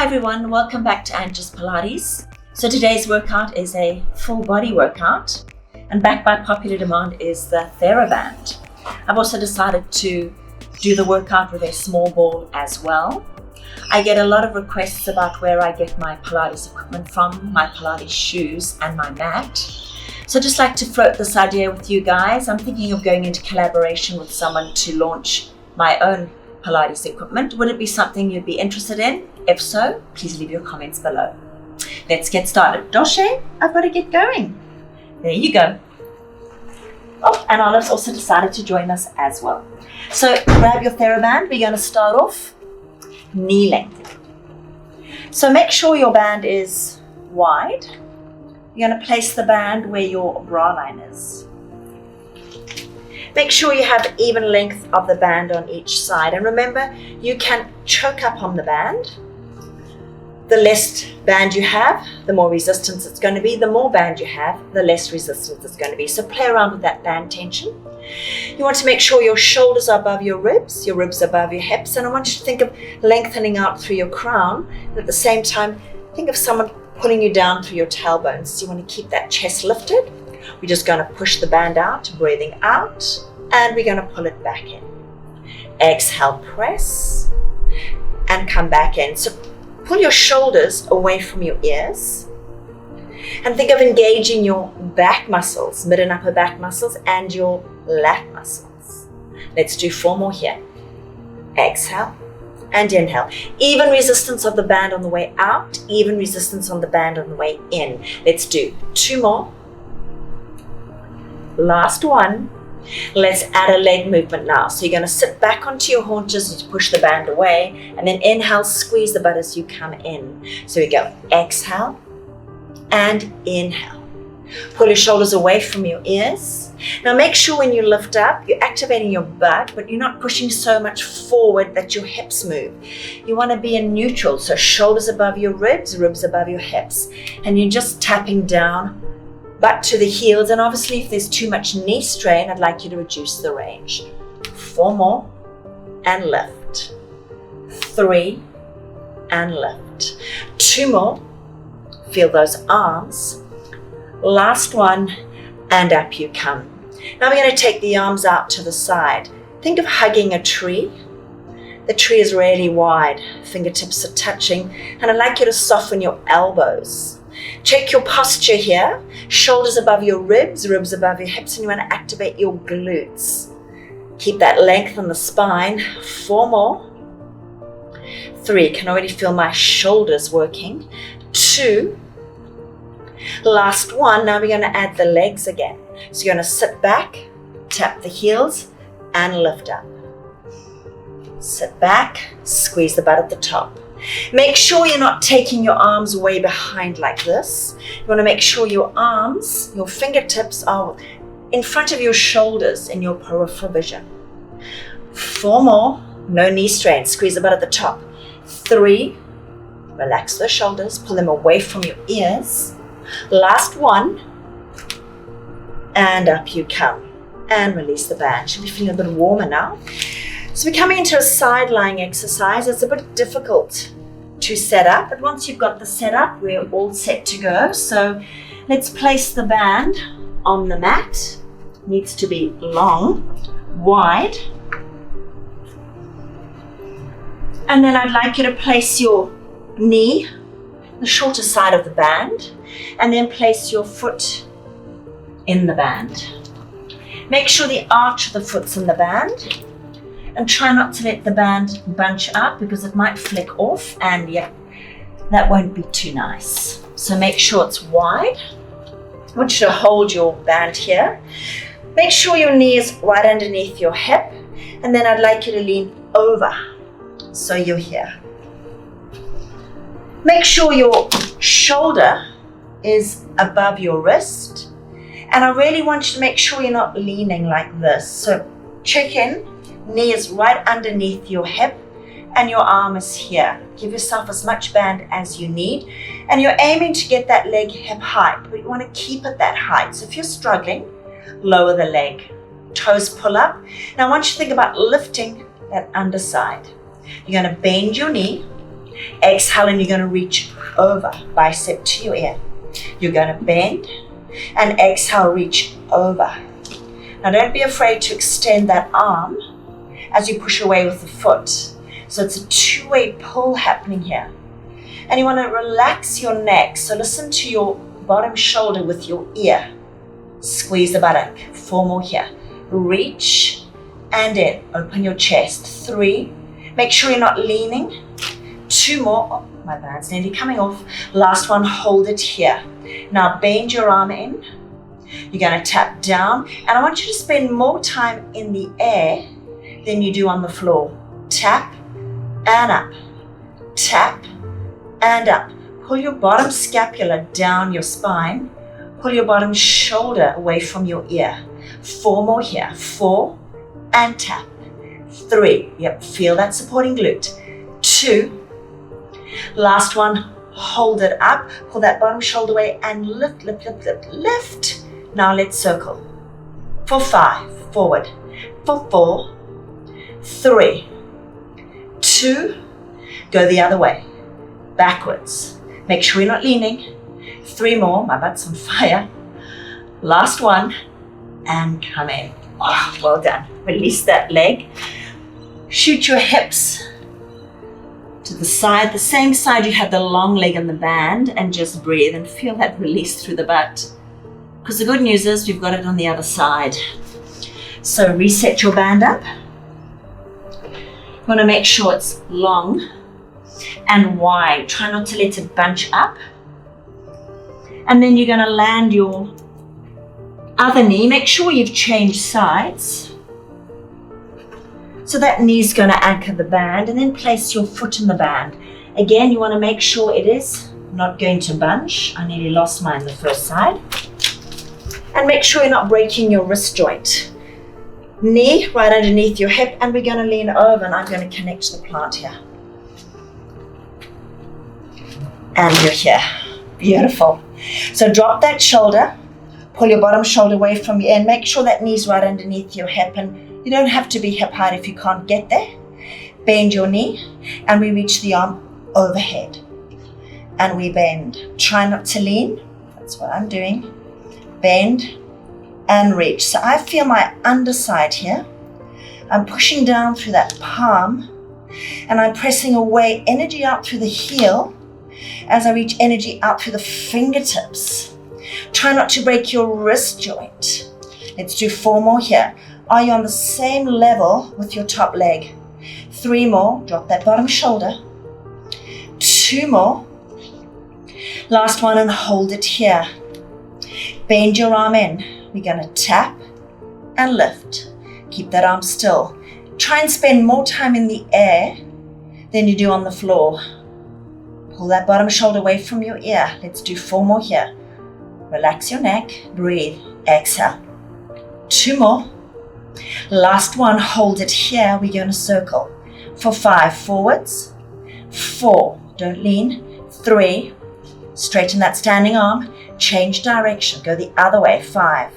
Hi everyone, welcome back to Anges Pilates. So today's workout is a full body workout, and backed by popular demand is the Theraband. I've also decided to do the workout with a small ball as well. I get a lot of requests about where I get my Pilates equipment from, my Pilates shoes and my mat. So I'd just like to float this idea with you guys. I'm thinking of going into collaboration with someone to launch my own Pilates equipment. Would it be something you'd be interested in? If so, please leave your comments below. Let's get started. Doshe, I've got to get going. There you go. Oh, and Olive's also decided to join us as well. So grab your Theraband. We're going to start off knee length. So make sure your band is wide. You're going to place the band where your bra line is. Make sure you have even length of the band on each side. And remember, you can choke up on the band. The less band you have, the more resistance it's going to be. The more band you have, the less resistance it's going to be. So play around with that band tension. You want to make sure your shoulders are above your ribs above your hips. And I want you to think of lengthening out through your crown. And at the same time, think of someone pulling you down through your tailbones. So you want to keep that chest lifted. We're just going to push the band out, breathing out, and we're going to pull it back in. Exhale, press, and come back in. So pull your shoulders away from your ears, and think of engaging your back muscles, mid and upper back muscles, and your lat muscles. Let's do 4 more here. Exhale and inhale. Even resistance of the band on the way out, even resistance on the band on the way in. Let's do 2 more. Last one. Let's add a leg movement now. So you're going to sit back onto your haunches and push the band away, and then inhale, squeeze the butt as you come in. So we go exhale and inhale. Pull your shoulders away from your ears. Now make sure when you lift up, you're activating your butt, but you're not pushing so much forward that your hips move. You want to be in neutral, so shoulders above your ribs above your hips, and you're just tapping down, butt to the heels. And obviously if there's too much knee strain, I'd like you to reduce the range. 4 more and lift. 3 and lift. 2 more. Feel those arms. Last one, and up you come. Now we're going to take the arms out to the side. Think of hugging a tree. The tree is really wide. Fingertips are touching, and I'd like you to soften your elbows. Check your posture here. Shoulders above your ribs above your hips, and you want to activate your glutes. Keep that length in the spine. 4 more. 3, can already feel my shoulders working. 2. Last one. Now we're going to add the legs again. So you're going to sit back, tap the heels, and lift up. Sit back, squeeze the butt at the top. Make sure you're not taking your arms way behind like this. You want to make sure your arms, your fingertips are in front of your shoulders in your peripheral vision. 4 more, no knee strain, squeeze the butt at the top. 3, relax the shoulders, pull them away from your ears. Last one, and up you come, and release the band. Should be feeling a bit warmer now. So we're coming into a side lying exercise. It's a bit difficult to set up, but once you've got the setup, we're all set to go. So let's place the band on the mat. It needs to be long, wide. And then I'd like you to place your knee, the shorter side of the band, and then place your foot in the band. Make sure the arch of the foot's in the band. And try not to let the band bunch up, because it might flick off, and yeah, that won't be too nice. So make sure it's wide. I want you to hold your band here. Make sure your knee is right underneath your hip, and then I'd like you to lean over so you're here. Make sure your shoulder is above your wrist, and I really want you to make sure you're not leaning like this. So check in. Knee is right underneath your hip, and your arm is here. Give yourself as much band as you need, and you're aiming to get that leg hip height, but you want to keep it that height. So if you're struggling, lower the leg, toes pull up. Now I want you to think about lifting that underside. You're going to bend your knee, Exhale, and you're going to reach over, bicep to your ear. You're going to bend, and exhale, reach over. Now don't be afraid to extend that arm as you push away with the foot. So it's a two-way pull happening here. And you want to relax your neck. So listen to your bottom shoulder with your ear. Squeeze the buttock. 4 more here. Reach and in. Open your chest. 3. Make sure you're not leaning. 2 more. Oh, my band's nearly coming off. Last one, hold it here. Now bend your arm in. You're going to tap down. And I want you to spend more time in the air than you do on the floor. Tap and up. Tap and up. Pull your bottom scapula down your spine. Pull your bottom shoulder away from your ear. 4 more here. 4 and tap. 3. Yep, feel that supporting glute. 2. Last one, hold it up. Pull that bottom shoulder away and lift, lift, lift, lift, lift. Now let's circle. For 5, forward. For 4, 3, 2, go the other way. Backwards. Make sure you're not leaning. 3 more, my butt's on fire. Last one, and come in. Oh, well done. Release that leg. Shoot your hips to the side, the same side you had the long leg and the band, and just breathe and feel that release through the butt. Because the good news is we've got it on the other side. So reset your band up. You want to make sure it's long and wide. Try not to let it bunch up. And then you're going to land your other knee. Make sure you've changed sides. So that knee's going to anchor the band, and then place your foot in the band. Again, you want to make sure it is not going to bunch. I nearly lost mine the first side. And make sure you're not breaking your wrist joint. Knee right underneath your hip, and we're going to lean over, and I'm going to connect the plant here. And you're here. Beautiful. So drop that shoulder, pull your bottom shoulder away from your ear, make sure that knee's right underneath your hip, and you don't have to be hip height if you can't get there. Bend your knee, and we reach the arm overhead. And we bend. Try not to lean. That's what I'm doing. Bend and reach. So I feel my underside here. I'm pushing down through that palm, and I'm pressing away energy out through the heel as I reach energy out through the fingertips. Try not to break your wrist joint. Let's do 4 more here. Are you on the same level with your top leg? 3 more. Drop that bottom shoulder. 2 more. Last one, and hold it here. Bend your arm in. We're going to tap and lift. Keep that arm still. Try and spend more time in the air than you do on the floor. Pull that bottom shoulder away from your ear. Let's do 4 more here. Relax your neck. Breathe. Exhale. 2 more. Last one. Hold it here. We're going to circle. For 5, forwards. 4, don't lean. 3, straighten that standing arm. Change direction. Go the other way. 5,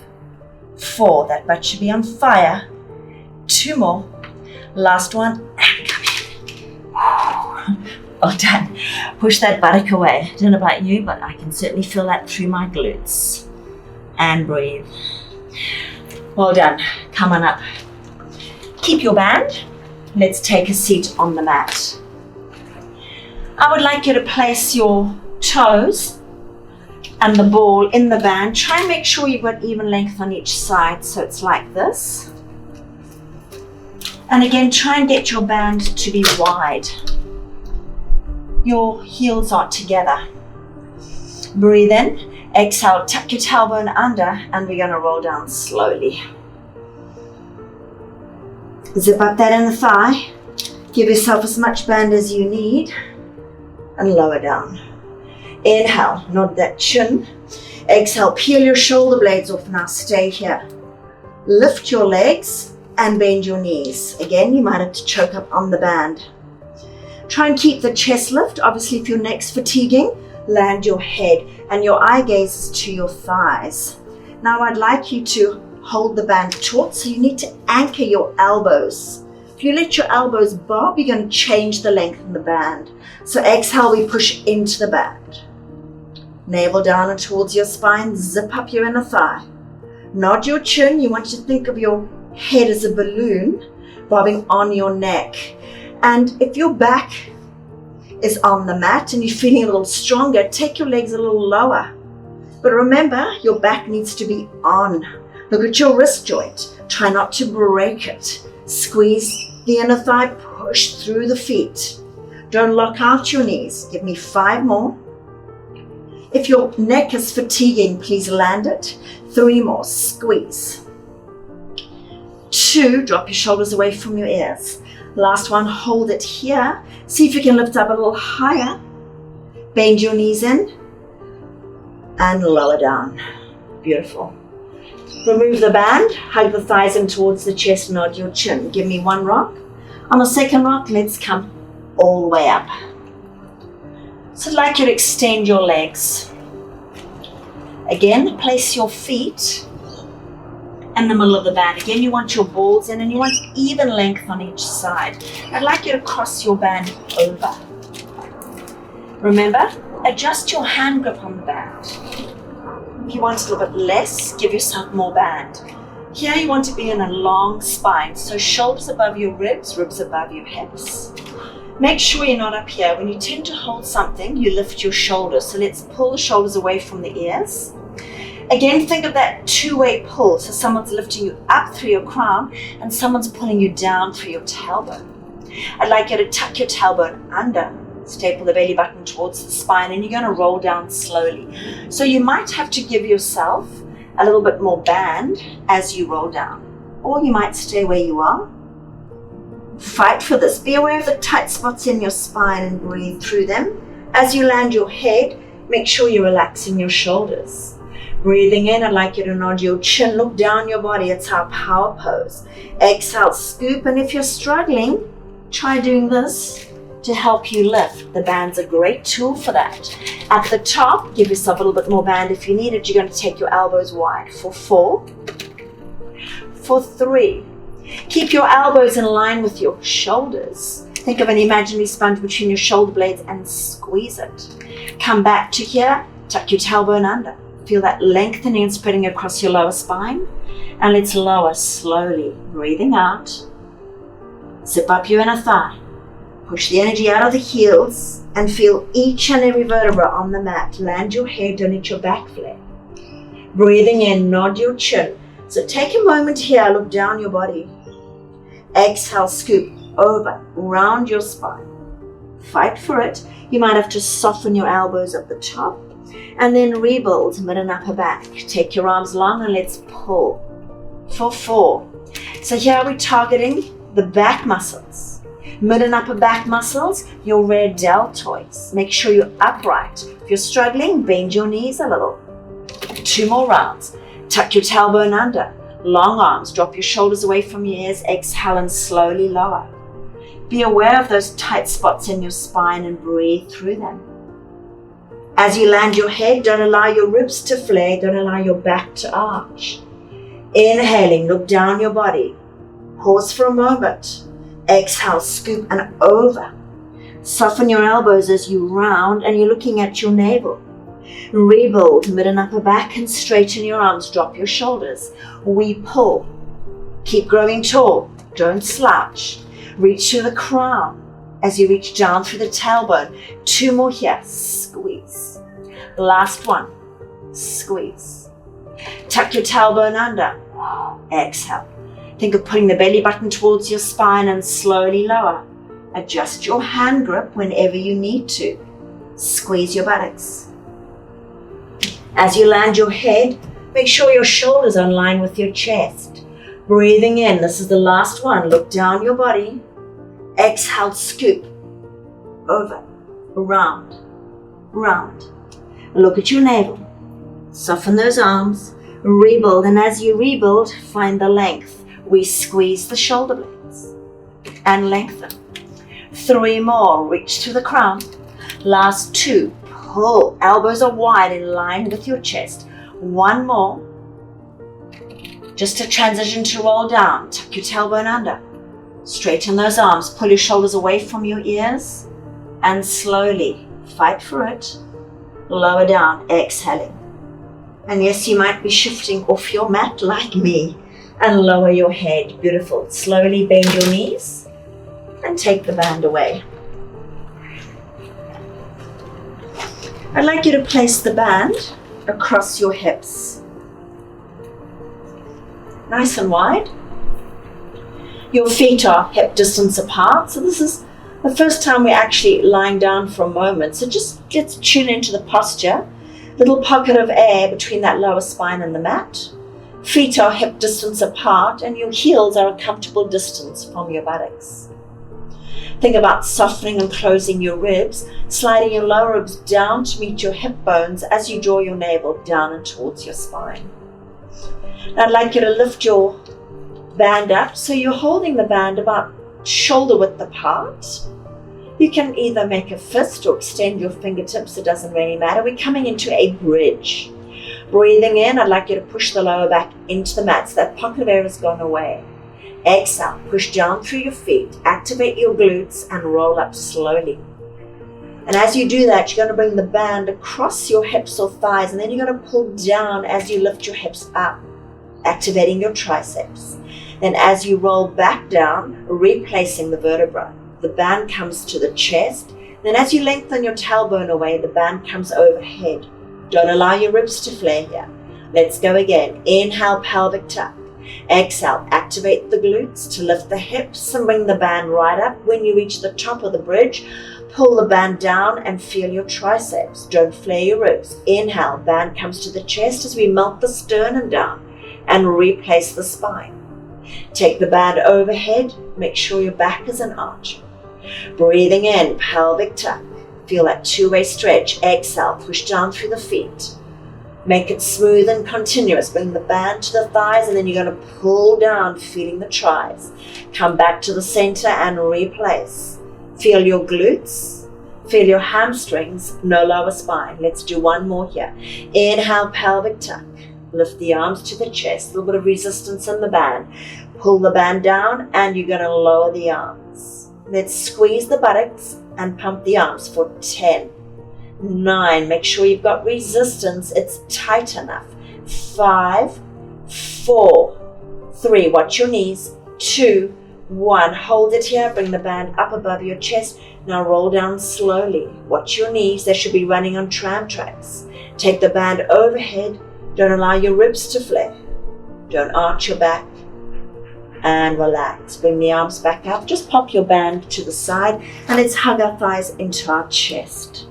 4, that butt should be on fire. 2 more. Last one, and come in. Well done. Push that buttock away. I don't know about you, but I can certainly feel that through my glutes. And breathe. Well done. Come on up. Keep your band. Let's take a seat on the mat. I would like you to place your toes and the ball in the band. Try and make sure you've got even length on each side, so it's like this. And again, try and get your band to be wide. Your heels are together. Breathe in, exhale, tuck your tailbone under, and we're going to roll down slowly. Zip up that inner thigh. Give yourself as much band as you need, and lower down. Inhale, nod that chin. Exhale, peel your shoulder blades off. Now stay here. Lift your legs and bend your knees. Again, you might have to choke up on the band. Try and keep the chest lift. Obviously, if your neck's fatiguing, land your head and your eye gazes to your thighs. Now, I'd like you to hold the band taut, so you need to anchor your elbows If you let your elbows bob, you're going to change the length in the band. So exhale, we push into the band. Navel down and towards your spine, zip up your inner thigh. Nod your chin. You want to think of your head as a balloon bobbing on your neck. And if your back is on the mat and you're feeling a little stronger, take your legs a little lower. But remember, your back needs to be on. Look at your wrist joint. Try not to break it. Squeeze the inner thigh, push through the feet. Don't lock out your knees. Give me 5 more. If your neck is fatiguing, please land it. 3 more, squeeze. 2, drop your shoulders away from your ears. Last one, hold it here. See if you can lift up a little higher. Bend your knees in and lower down. Beautiful. Remove the band, hug the thighs in towards the chest, nod your chin. Give me 1 rock. On the second rock, let's come all the way up. So I'd like you to extend your legs. Again, place your feet in the middle of the band. Again, you want your balls in and you want even length on each side. I'd like you to cross your band over. Remember, adjust your hand grip on the band. If you want a little bit less, give yourself more band. Here you want to be in a long spine, so shoulders above your ribs, ribs above your hips. Make sure you're not up here. When you tend to hold something, you lift your shoulders. So let's pull the shoulders away from the ears. Again, think of that 2-way pull. So someone's lifting you up through your crown and someone's pulling you down through your tailbone. I'd like you to tuck your tailbone under. Staple the belly button towards the spine and you're going to roll down slowly. So you might have to give yourself a little bit more band as you roll down. Or you might stay where you are. Fight for this. Be aware of the tight spots in your spine and breathe through them. As you land your head, make sure you're relaxing your shoulders. Breathing in, I'd like you to nod your chin, look down your body. It's our power pose. Exhale, scoop. And if you're struggling, try doing this to help you lift. The band's a great tool for that. At the top, give yourself a little bit more band if you need it. You're going to take your elbows wide for 4, for 3. Keep your elbows in line with your shoulders. Think of an imaginary sponge between your shoulder blades and squeeze it. Come back to here, tuck your tailbone under. Feel that lengthening and spreading across your lower spine. And let's lower slowly, breathing out. Zip up your inner thigh. Push the energy out of the heels and feel each and every vertebra on the mat. Land your head, don't let your back flare. Breathing in, nod your chin. So take a moment here, look down your body. Exhale, scoop over, round your spine. Fight for it. You might have to soften your elbows at the top. And then rebuild mid and upper back. Take your arms long and let's pull for 4. So here we're targeting the back muscles. Mid and upper back muscles, your rear deltoids. Make sure you're upright. If you're struggling, bend your knees a little. 2 more rounds. Tuck your tailbone under. Long arms, drop your shoulders away from your ears. Exhale and slowly lower. Be aware of those tight spots in your spine and breathe through them. As you land your head, don't allow your ribs to flare. Don't allow your back to arch. Inhaling, look down your body. Pause for a moment. Exhale, scoop and over. Soften your elbows as you round and you're looking at your navel. Rebuild mid and upper back and straighten your arms. Drop your shoulders. We pull. Keep growing tall. Don't slouch. Reach to the crown as you reach down through the tailbone. 2 more here. Squeeze. Last one. Squeeze. Tuck your tailbone under. Exhale. Think of putting the belly button towards your spine and slowly lower. Adjust your hand grip whenever you need to. Squeeze your buttocks. As you land your head, make sure your shoulders are in line with your chest. Breathing in, this is the last one. Look down your body. Exhale, scoop. Over, round, round. Look at your navel. Soften those arms. Rebuild, and as you rebuild, find the length. We squeeze the shoulder blades and lengthen. 3 more, reach to the crown. Last 2, pull. Elbows are wide in line with your chest. 1 more. Just a transition to roll down. Tuck your tailbone under. Straighten those arms, pull your shoulders away from your ears, and slowly, fight for it, lower down, exhaling. And yes, you might be shifting off your mat like me, and lower your head. Beautiful. Slowly bend your knees and take the band away. I'd like you to place the band across your hips. Nice and wide. Your feet are hip distance apart. So this is the first time we're actually lying down for a moment. So just let's tune into the posture. Little pocket of air between that lower spine and the mat. Feet are hip distance apart and your heels are a comfortable distance from your buttocks. Think about softening and closing your ribs, sliding your lower ribs down to meet your hip bones as you draw your navel down and towards your spine. Now I'd like you to lift your band up so you're holding the band about shoulder width apart. You can either make a fist or extend your fingertips, it doesn't really matter. We're coming into a bridge. Breathing in, I'd like you to push the lower back into the mat so that pocket of air has gone away. Exhale, push down through your feet, activate your glutes and roll up slowly. And as you do that, you're going to bring the band across your hips or thighs, and then you're going to pull down as you lift your hips up, activating your triceps. Then as you roll back down, replacing the vertebra, the band comes to the chest. Then as you lengthen your tailbone away, the band comes overhead. Don't allow your ribs to flare here. Let's go again. Inhale, pelvic tuck. Exhale, activate the glutes to lift the hips and bring the band right up. When you reach the top of the bridge, pull the band down and feel your triceps. Don't flare your ribs. Inhale, band comes to the chest as we melt the sternum down and replace the spine. Take the band overhead. Make sure your back is an arch. Breathing in, pelvic tuck. Feel that two-way stretch. Exhale, push down through the feet. Make it smooth and continuous. Bring the band to the thighs and then you're going to pull down, feeling the tris. Come back to the center and replace. Feel your glutes. Feel your hamstrings. No lower spine. Let's do one more here. Inhale, pelvic tuck. Lift the arms to the chest. A little bit of resistance in the band. Pull the band down and you're going to lower the arms. Let's squeeze the buttocks and pump the arms for 10, 9, make sure you've got resistance, it's tight enough. 5, 4, 3, watch your knees, 2, 1, hold it here, bring the band up above your chest. Now roll down slowly, watch your knees, they should be running on tram tracks. Take the band overhead, don't allow your ribs to flare, don't arch your back, and relax. Bring the arms back up. Just pop your band to the side and let's hug our thighs into our chest.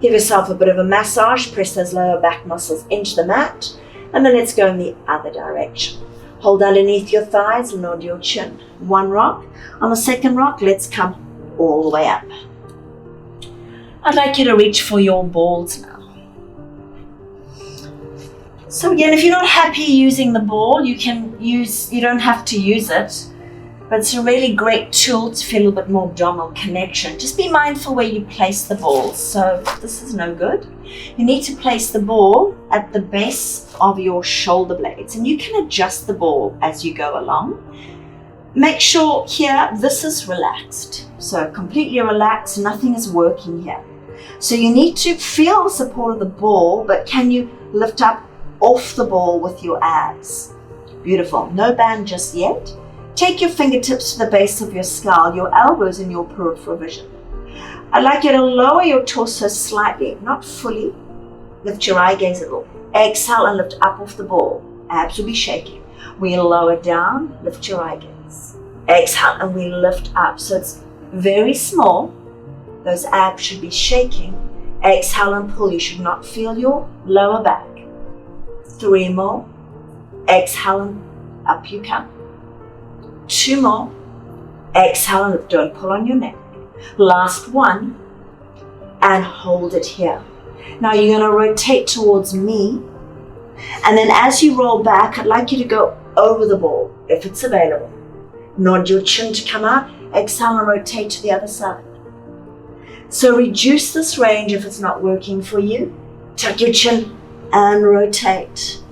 Give yourself a bit of a massage. Press those lower back muscles into the mat and then let's go in the other direction. Hold underneath your thighs, nod your chin. One rock. On the second rock, let's come all the way up. I'd like you to reach for your balls now. So again, if you're not happy using the ball, you don't have to use it, but it's a really great tool to feel a bit more abdominal connection. Just be mindful where you place the ball. So this is no good. You need to place the ball at the base of your shoulder blades, and you can adjust the ball as you go along. Make sure here, this is relaxed. So completely relaxed, nothing is working here. So you need to feel the support of the ball, but can you lift up off the ball with your abs? Beautiful. No band just yet. Take your fingertips to the base of your skull, your elbows in your peripheral vision. I'd like you to lower your torso slightly, not fully. Lift your eye gaze a little. Exhale and lift up off the ball. Abs will be shaking. We lower down, lift your eye gaze. Exhale and we lift up. So it's very small. Those abs should be shaking. Exhale and pull. You should not feel your lower back. 3 more. Exhale and up you come. 2 more. Exhale and don't pull on your neck. Last one. And hold it here. Now you're going to rotate towards me. And then as you roll back, I'd like you to go over the ball if it's available. Nod your chin to come out. Exhale and rotate to the other side. So reduce this range if it's not working for you. Tuck your chin and rotate.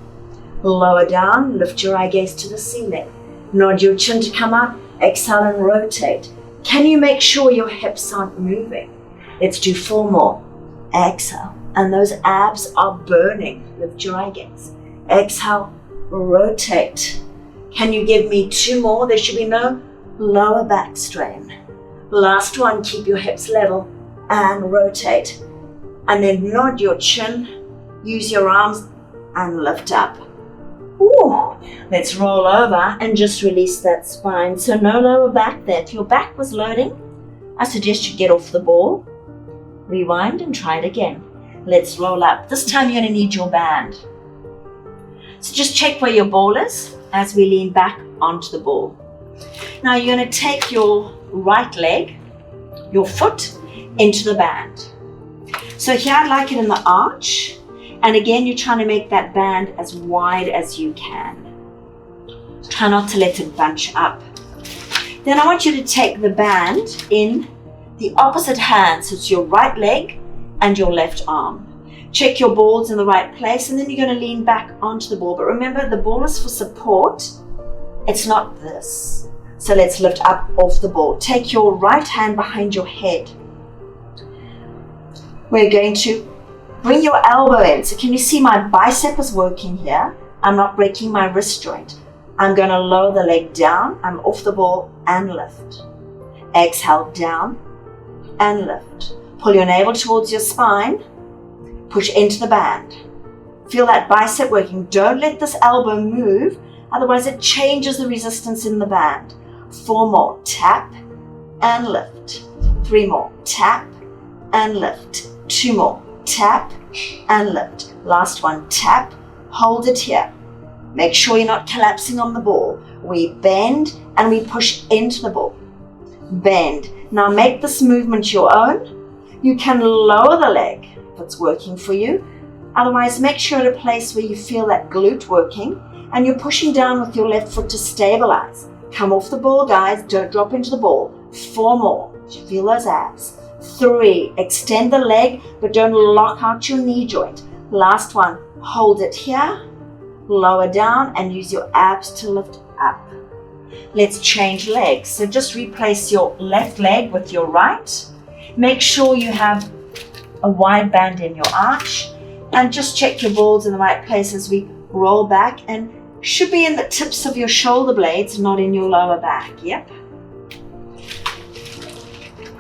Lower down, lift your eye gaze to the ceiling. Nod your chin to come up. Exhale and rotate. Can you make sure your hips aren't moving? Let's do 4 more. Exhale. And those abs are burning. Lift your eye gaze. Exhale, rotate. Can you give me 2 more? There should be no lower back strain. Last one, keep your hips level and rotate. And then nod your chin, use your arms and lift up. Ooh. Let's roll over and just release that spine. So no lower back there. If your back was loading, I suggest you get off the ball, rewind and try it again. Let's roll up. This time you're going to need your band. So just check where your ball is as we lean back onto the ball. Now you're going to take your right leg, your foot, into the band. So here I'd like it in the arch. And again, you're trying to make that band as wide as you can. Try not to let it bunch up. Then I want you to take the band in the opposite hand. So it's your right leg and your left arm. Check your balls in the right place, and then you're going to lean back onto the ball. But remember, the ball is for support. It's not this. So let's lift up off the ball. Take your right hand behind your head. We're going to bring your elbow in. So can you see my bicep is working here? I'm not breaking my wrist joint. I'm going to lower the leg down. I'm off the ball and lift. Exhale, down and lift. Pull your navel towards your spine. Push into the band. Feel that bicep working. Don't let this elbow move, otherwise it changes the resistance in the band. 4 more. Tap and lift. 3 more. Tap and lift. 2 more. Tap and lift. Last one. Tap. Hold it here. Make sure you're not collapsing on the ball. We bend and we push into the ball. Bend. Now make this movement your own. You can lower the leg if it's working for you. Otherwise, make sure at a place where you feel that glute working and you're pushing down with your left foot to stabilize. Come off the ball, guys. Don't drop into the ball. 4 more. Feel those abs. 3. Extend the leg, but don't lock out your knee joint. Last one. Hold it here. Lower down and use your abs to lift up. Let's change legs. So just replace your left leg with your right. Make sure you have a wide band in your arch, and just check your balls in the right place as we roll back, and should be in the tips of your shoulder blades, not in your lower back. Yep.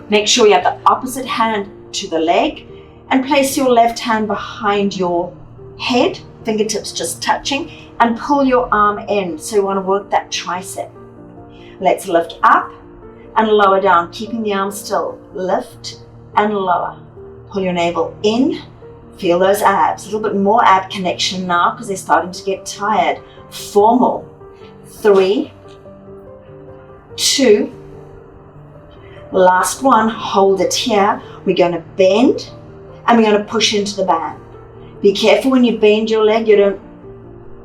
Make sure you have the opposite hand to the leg and place your left hand behind your head, fingertips just touching, and pull your arm in. So you want to work that tricep. Let's lift up and lower down, keeping the arm still. Lift and lower. Pull your navel in. Feel those abs. A little bit more ab connection now because they're starting to get tired. 4 more. 3, 2. Last one. Hold it here. We're going to bend and we're going to push into the band. Be careful when you bend your leg, you don't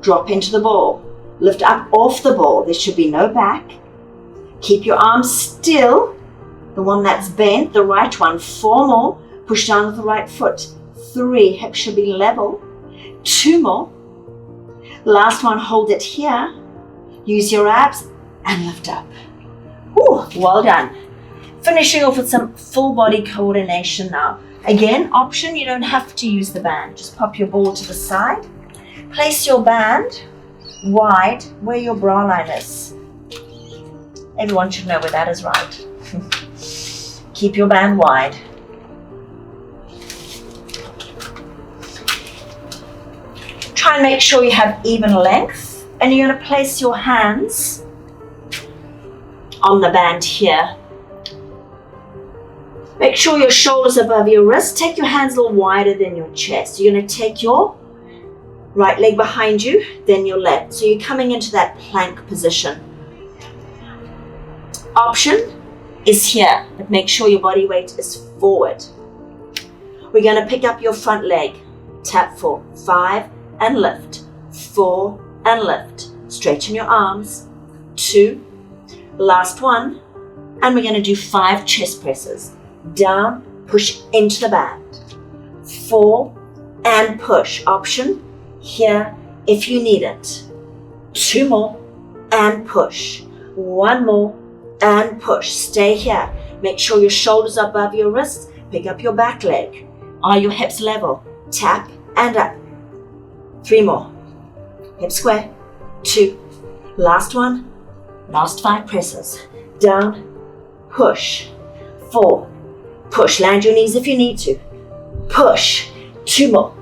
drop into the ball. Lift up off the ball. There should be no back. Keep your arms still. The one that's bent, the right one. 4 more. Push down with the right foot. 3. Hips should be level. 2 more. Last one. Hold it here. Use your abs and lift up. Ooh, well done. Finishing off with some full body coordination now. Again, option, you don't have to use the band. Just pop your ball to the side. Place your band wide where your bra line is. Everyone should know where that is, right? Keep your band wide. Try and make sure you have even length, and you're going to place your hands on the band here. Make sure your shoulders above your wrist. Take your hands a little wider than your chest. You're going to take your right leg behind you, then your left. So you're coming into that plank position. Option is here, but make sure your body weight is forward. We're going to pick up your front leg. Tap 4, 5, and lift. 4 and lift. Straighten your arms. 2. Last one. And we're going to do 5 chest presses. Down, push into the band. 4 and push. Option here if you need it. 2 more and push. 1 more. and push. Stay here. Make sure your shoulders are above your wrists. Pick up your back leg. Are your hips level? Tap and up. 3 more. Hip square. 2. Last one. Last 5 presses. Down. Push. 4. Push. Land your knees if you need to. Push. 2 more.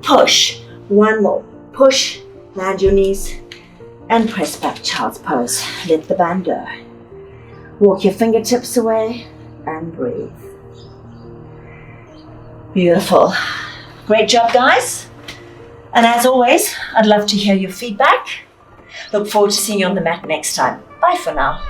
Push. 1 more. Push. Land your knees. And press back, child's pose. Let the band go. Walk your fingertips away and breathe. Beautiful. Great job, guys. And as always, I'd love to hear your feedback. Look forward to seeing you on the mat next time. Bye for now.